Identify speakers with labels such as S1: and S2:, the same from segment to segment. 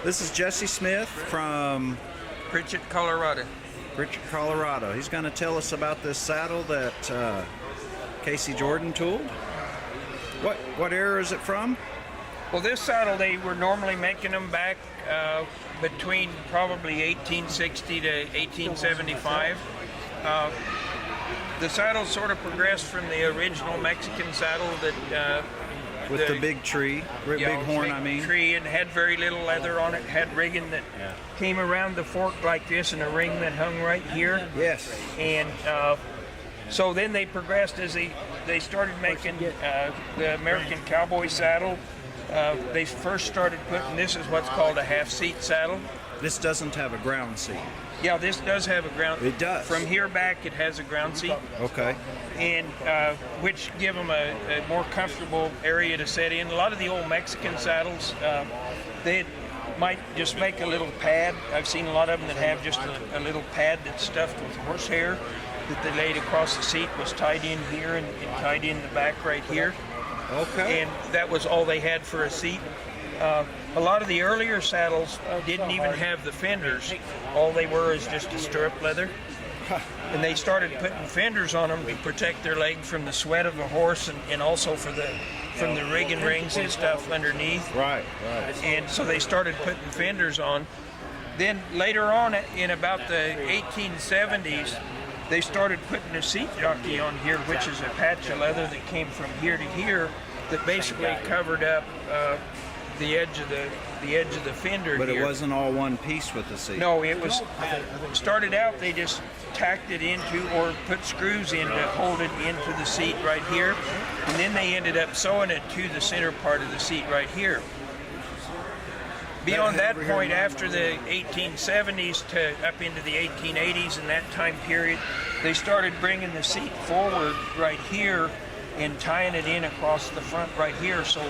S1: This is Jesse Smith from
S2: Pritchett, Colorado.
S1: Pritchett, Colorado. He's going to tell us about this saddle that Casey Jordan tooled. What era is it from?
S2: Well, this saddle, they were normally making them back between probably 1860 to 1875. The saddle sort of progressed from the original Mexican saddle that
S1: with the big tree, big horn, I mean.
S2: Tree, and had very little leather on it. Had rigging that came around the fork like this, and a ring that hung right here.
S1: Yes.
S2: And so then they progressed as they started making the American cowboy saddle. They first started putting, this is what's called a half-seat saddle.
S1: This doesn't have a ground seat.
S2: Yeah, this does have a ground.
S1: It does.
S2: From here back, it has a ground seat.
S1: Okay.
S2: And which give them a more comfortable area to sit in. A lot of the old Mexican saddles, they might just make a little pad. I've seen a lot of them that have just a little pad that's stuffed with horsehair that they laid across the seat, was tied in here and tied in the back right here.
S1: Okay.
S2: And that was all they had for a seat. A lot of the earlier saddles didn't even have the fenders. All they were is just a stirrup leather. And they started putting fenders on them to protect their leg from the sweat of the horse and also from the rigging rings and stuff underneath.
S1: Right.
S2: And so they started putting fenders on. Then later on, in about the 1870s, they started putting a seat jockey on here, which is a patch of leather that came from here to here that basically covered up the edge of the fender.
S1: But
S2: here.
S1: It wasn't all one piece with the seat.
S2: No, it was started out. They just tacked it into or put screws in to hold it into the seat right here, and then they ended up sewing it to the center part of the seat right here. Beyond that point, after the 1870s to up into the 1880s, in that time period, they started bringing the seat forward right here and tying it in across the front right here. So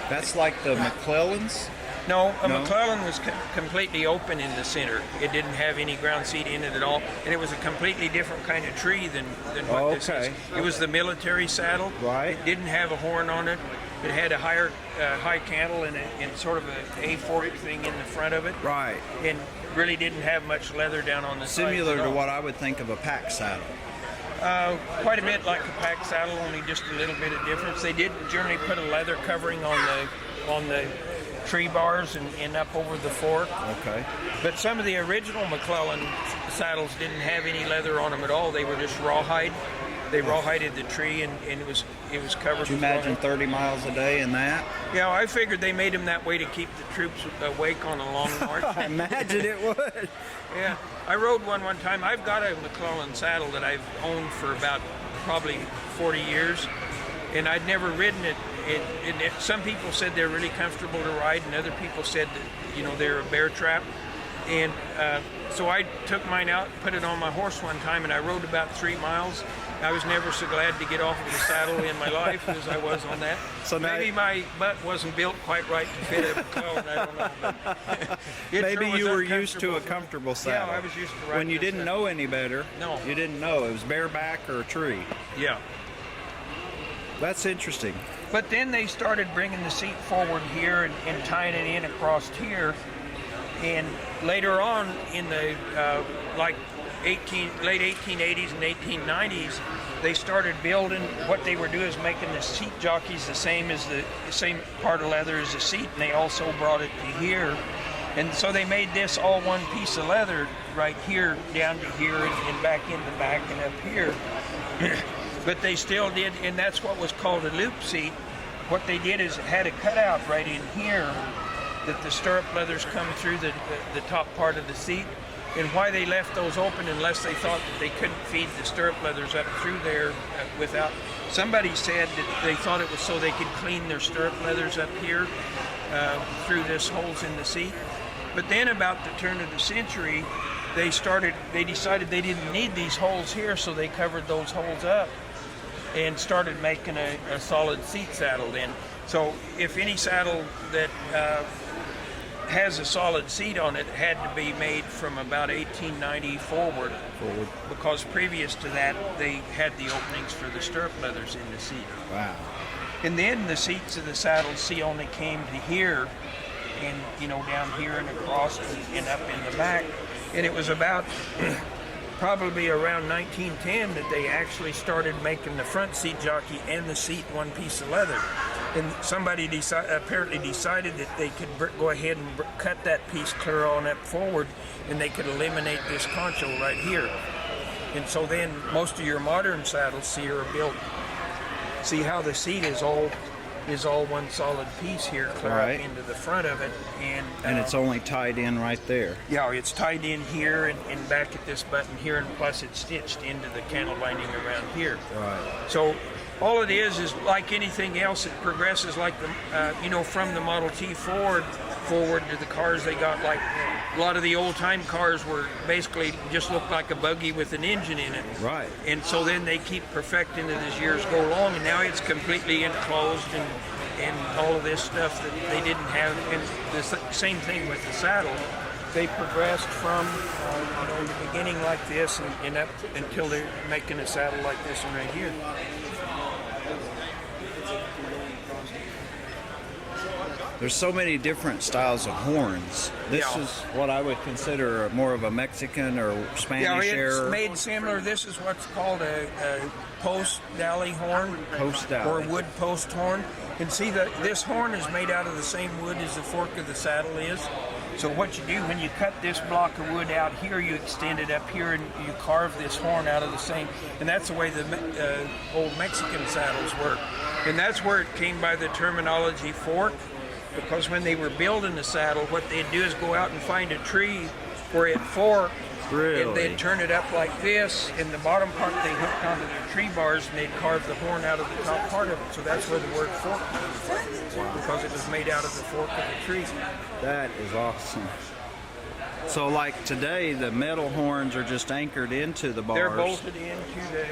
S1: that's like the McClellan's?
S2: No, McClellan was completely open in the center. It didn't have any ground seat in it at all, and it was a completely different kind of tree than what this is. It was the military saddle.
S1: Right.
S2: It didn't have a horn on it. It had a high cantle and sort of a fork thing in the front of it.
S1: Right.
S2: And really didn't have much leather down on the sides.
S1: Similar to what I would think of a pack saddle.
S2: Quite a bit like a pack saddle, only just a little bit of difference. They did generally put a leather covering on the tree bars and up over the fork.
S1: Okay.
S2: But some of the original McClellan saddles didn't have any leather on them at all. They were just rawhide. They rawhided the tree and it was covered.
S1: Could you imagine 30 miles a day in that?
S2: Yeah, I figured they made them that way to keep the troops awake on a long march.
S1: I imagine it would.
S2: Yeah, I rode one time. I've got a McClellan saddle that I've owned for about probably 40 years, and I'd never ridden it. Some people said they're really comfortable to ride, and other people said that they're a bear trap. And so I took mine out, put it on my horse one time, and I rode about 3 miles. I was never so glad to get off of the saddle in my life as I was on that. So maybe my butt wasn't built quite right to fit a McClellan, I don't know. But
S1: maybe you were used to a comfortable saddle.
S2: Yeah, I was used to riding.
S1: When you didn't know any better,
S2: no.
S1: You didn't know. It was bareback or a tree.
S2: Yeah.
S1: That's interesting.
S2: But then they started bringing the seat forward here and tying it in across here. And later on in the late 1880s and 1890s, they started building. What they were doing is making the seat jockeys the same part of leather as the seat, and they also brought it to here. And so they made this all one piece of leather right here down to here and back in the back and up here. But they still did, and that's what was called a loop seat. What they did is it had a cutout right in here that the stirrup leathers come through the top part of the seat. And why they left those open, unless they thought that they couldn't feed the stirrup leathers up through there without. Somebody said that they thought it was so they could clean their stirrup leathers up here through this holes in the seat. But then about the turn of the century, they decided they didn't need these holes here, so they covered those holes up and started making a solid seat saddle then. So if any saddle that has a solid seat on it had to be made from about 1890 forward, because previous to that they had the openings for the stirrup leathers in the seat.
S1: Wow.
S2: And then the seats of the saddle only came to here and down here and across and up in the back. And it was about probably around 1910 that they actually started making the front seat jockey and the seat one piece of leather. And somebody apparently decided that they could go ahead and cut that piece clear on up forward, and they could eliminate this concho right here. And so then most of your modern saddles, see, are built. See how the seat is all one solid piece here, clear up into the front of it, and
S1: it's only tied in right there.
S2: Yeah, it's tied in here and back at this button here, and plus it's stitched into the cantle lining around here.
S1: Right.
S2: So all it is like anything else, it progresses like the from the Model T forward to the cars they got. Like a lot of the old time cars were basically just looked like a buggy with an engine in it.
S1: Right.
S2: And so then they keep perfecting it as years go along, and now it's completely enclosed and all of this stuff that they didn't have. And the same thing with the saddle. They progressed from the beginning like this and up until they're making a saddle like this one right here.
S1: There's so many different styles of horns. This is what I would consider more of a Mexican or Spanish era.
S2: It's made similar. This is what's called a post dally horn.
S1: Post dally.
S2: Or wood post horn. And see, this horn is made out of the same wood as the fork of the saddle is. So what you do when you cut this block of wood out here, you extend it up here and you carve this horn out of the same. And that's the way the old Mexican saddles work. And that's where it came by the terminology fork. Because when they were building the saddle, what they'd do is go out and find a tree where it forked, and they'd turn it up like this, and the bottom part they hooked onto their tree bars, and they'd carve the horn out of the top part of it. So that's where the word fork comes from, because it was made out of the fork of the tree.
S1: That is awesome. So like today, the metal horns are just anchored into the bars.
S2: They're bolted into the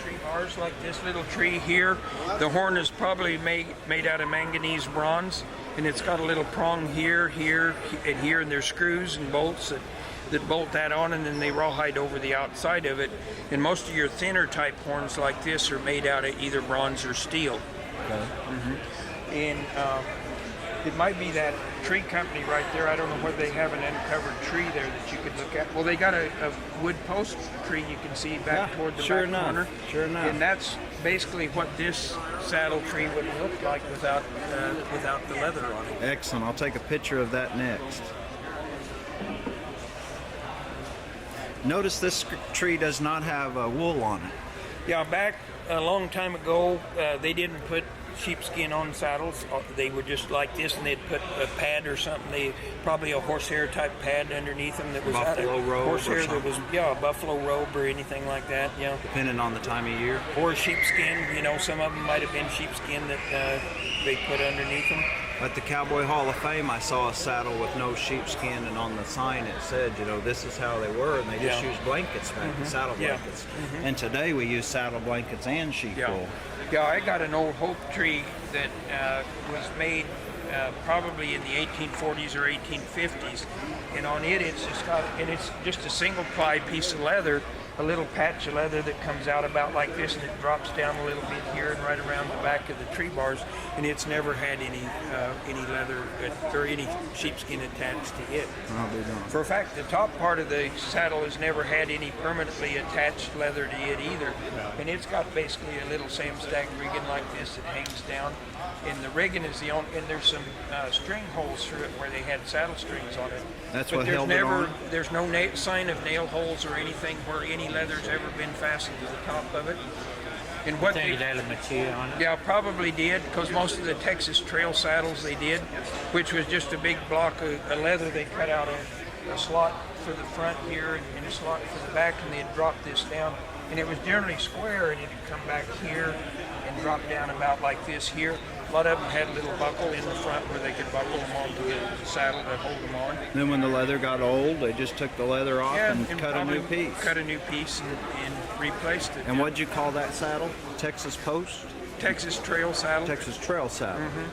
S2: tree bars like this little tree here. The horn is probably made out of manganese bronze, and it's got a little prong here, and here, and there's screws and bolts that bolt that on, and then they rawhide over the outside of it. And most of your thinner type horns like this are made out of either bronze or steel.
S1: Okay.
S2: Mm-hmm. And it might be that tree company right there. I don't know whether they have an uncovered tree there that you could look at. Well, they got a wood post tree you can see back toward the back corner.
S1: Sure enough.
S2: And that's basically what this saddle tree would look like without the leather on it.
S1: Excellent. I'll take a picture of that next. Notice this tree does not have wool on it.
S2: Yeah, back a long time ago, they didn't put sheepskin on saddles. They were just like this, and they'd put a pad or something. Probably a horsehair type pad underneath them that was
S1: buffalo robe
S2: horsehair that was a buffalo robe or anything like that. Yeah,
S1: depending on the time of year.
S2: Or sheepskin. Some of them might have been sheepskin that they put underneath them.
S1: At the Cowboy Hall of Fame, I saw a saddle with no sheepskin, and on the sign it said, this is how they were, and they just used blankets back, saddle blankets. Mm-hmm. And today we use saddle blankets and sheep wool.
S2: Yeah, I got an old hope tree that was made probably in the 1840s or 1850s, and on it it's just a single ply piece of leather, a little patch of leather that comes out about like this, and it drops down a little bit here and right around the back of the tree bars, and it's never had any leather or any sheepskin attached to it. For a fact, the top part of the saddle has never had any permanently attached leather to it either, and it's got basically a little Samstag rigging like this that hangs down, and the rigging is the only, and there's some string holes through it where they had saddle strings on it.
S1: That's what held it on?
S2: There's no sign of nail holes or anything where any leather's ever been fastened to the top of it. And what
S3: they had a material on it?
S2: Yeah, probably did, because most of the Texas Trail saddles they did, which was just a big block of leather. They cut out a slot for the front here and a slot for the back, and they'd drop this down. And it was generally square, and it'd come back here and drop down about like this here. A lot of them had a little buckle in the front where they could buckle them onto the saddle to hold them on.
S1: Then when the leather got old, they just took the leather off and cut a new piece.
S2: Cut a new piece and replaced it.
S1: And what'd you call that saddle? Texas Post?
S2: Texas Trail saddle.
S1: Texas Trail saddle.
S2: Mm-hmm.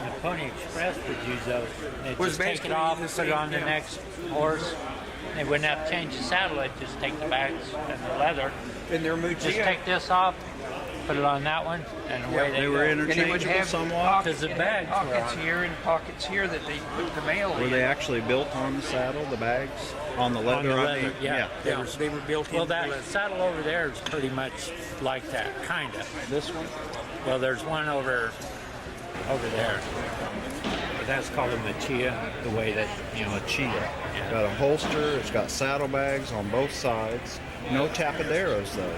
S3: The Pony Express would use those. They'd
S2: Was
S3: just take it off, put it on the next horse. They wouldn't have to change the saddle. They'd just take the bags and the leather.
S2: And their
S3: Just take this off, put it on that one, and away
S1: They were
S3: go.
S1: interchangeable somewhat.
S3: Because the bags were
S2: pockets
S3: on.
S2: here and pockets here that they put the mail
S1: Were
S2: in.
S1: they actually built on the saddle, the bags? On the leather,
S3: On the
S1: I
S3: leather,
S1: mean?
S3: yeah.
S2: They were built
S3: Well,
S2: in
S3: that
S2: leather.
S3: saddle over there is pretty much like that, kind of.
S1: This one?
S3: Well, there's one over there. But that's called a machia, the way that, you know,
S1: Chia.
S3: Yeah.
S1: Got a holster, it's got saddlebags on both sides. No tapaderos though.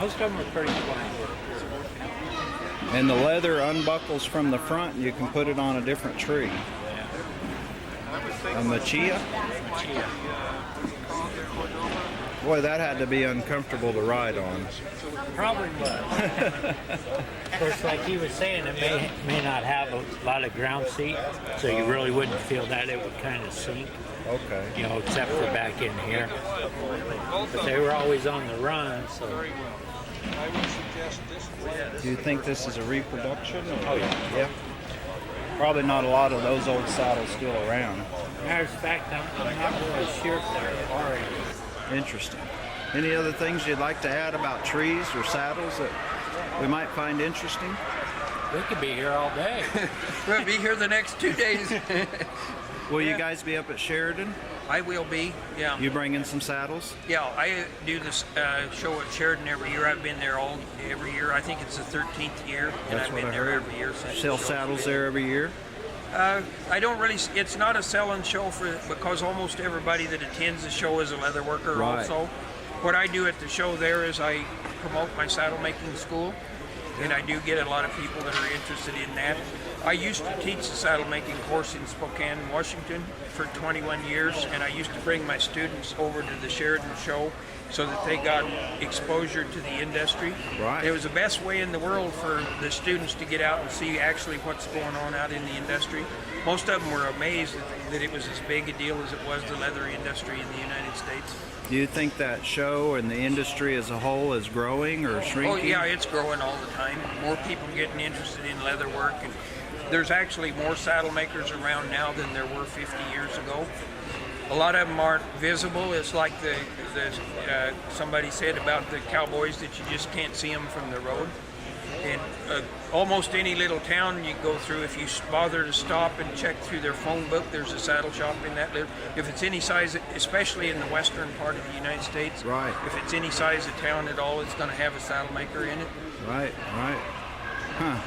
S3: most of them are pretty plain.
S1: And the leather unbuckles from the front and you can put it on a different tree.
S3: Yeah.
S1: A machia?
S3: Machia.
S1: Boy, that had to be uncomfortable to ride on.
S3: Probably was. Of course, like he was saying, it may not have a lot of ground seat, so you really wouldn't feel that. It would kind of sink,
S1: Okay.
S3: you know, except for back in here. But they were always on the run, so.
S1: Do you think this is a reproduction? Or?
S3: Oh, yeah.
S1: Yeah. Probably not a lot of those old saddles still around.
S3: Matter of fact, I'm not really sure if there are any.
S1: Interesting. Any other things you'd like to add about trees or saddles that we might find interesting?
S3: We could be here all day.
S2: We'll be here the next 2 days.
S1: Will you guys be up at Sheridan?
S2: I will be, yeah.
S1: You bring in some saddles?
S2: Yeah, I do this show at Sheridan every year. I've been there every year. I think it's the 13th year, and
S1: That's
S2: I've
S1: what
S2: been
S1: I
S2: there
S1: heard.
S2: every year since.
S1: Sell
S2: the show
S1: saddles
S2: began.
S1: there every year?
S2: I don't really. It's not a selling show because almost everybody that attends the show is a leather worker.
S1: Right.
S2: Also, what I do at the show there is I promote my saddle making school, and I do get a lot of people that are interested in that. I used to teach the saddle making course in Spokane, Washington for 21 years, and I used to bring my students over to the Sheridan show so that they got exposure to the industry.
S1: Right.
S2: It was the best way in the world for the students to get out and see actually what's going on out in the industry. Most of them were amazed that it was as big a deal as it was the leather industry in the United States.
S1: Do you think that show and the industry as a whole is growing or shrinking?
S2: Oh yeah, it's growing all the time. More people getting interested in leather work, and there's actually more saddle makers around now than there were 50 years ago. A lot of them aren't visible. It's like somebody said about the cowboys that you just can't see them from the road. And almost any little town you go through, if you bother to stop and check through their phone book, there's a saddle shop in that little. If it's any size, especially in the western part of the United States,
S1: Right.
S2: If it's any size of town at all, it's going to have a saddle maker in it.
S1: Right. Huh.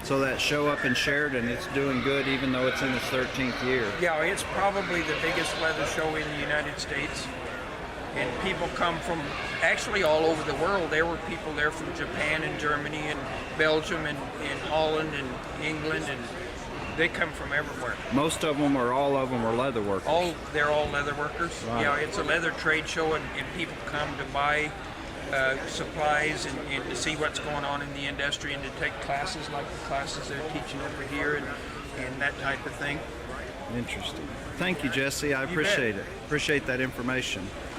S1: So that show up in Sheridan, it's doing good even though it's in its 13th year.
S2: Yeah, it's probably the biggest leather show in the United States. And people come from actually all over the world. There were people there from Japan and Germany and Belgium and Holland and England, and they come from everywhere.
S1: Most of them or all of them are leather workers.
S2: They're all leather workers.
S1: Right.
S2: Yeah, it's a leather trade show, and people come to buy supplies and to see what's going on in the industry and to take classes like the classes they're teaching over here and that type of thing.
S1: Interesting. Thank you, Jesse. I appreciate it. Appreciate that information.